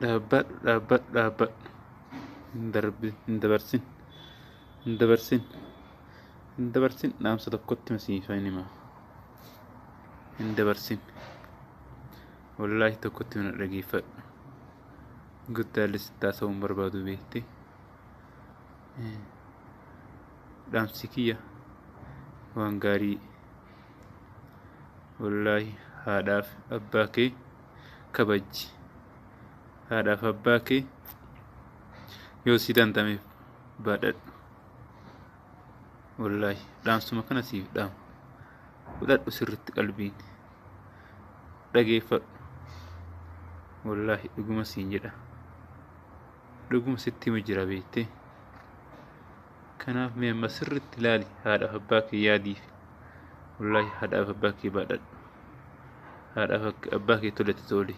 dhaabbadhu hin dabarsin dhaamsa tokkotti masiifa inima hin dabarsin wallaahi tokkotti mana dhageeffadhu guddaallis taasa'uun barbaadu beekte dhaamsi kiyya waan gaarii wallaahi haadhaaf abbaa kee kabajji haadhaaf abbaa kee yoo si dandameef baadhadhu wallaahi dhaamsuma kana siif dhaamu fudhadhu sirritti qalbiin dhageeffadhu wallaahi dhuguma siin jedha dhuguma sitti hima jira beektee kanaaf mee amma sirritti ilaali haadhaaf abbaa kee yaadiif wallaahi haadhaaf abbaa kee baadhadhu haadhaaf abbaa kee tolete tole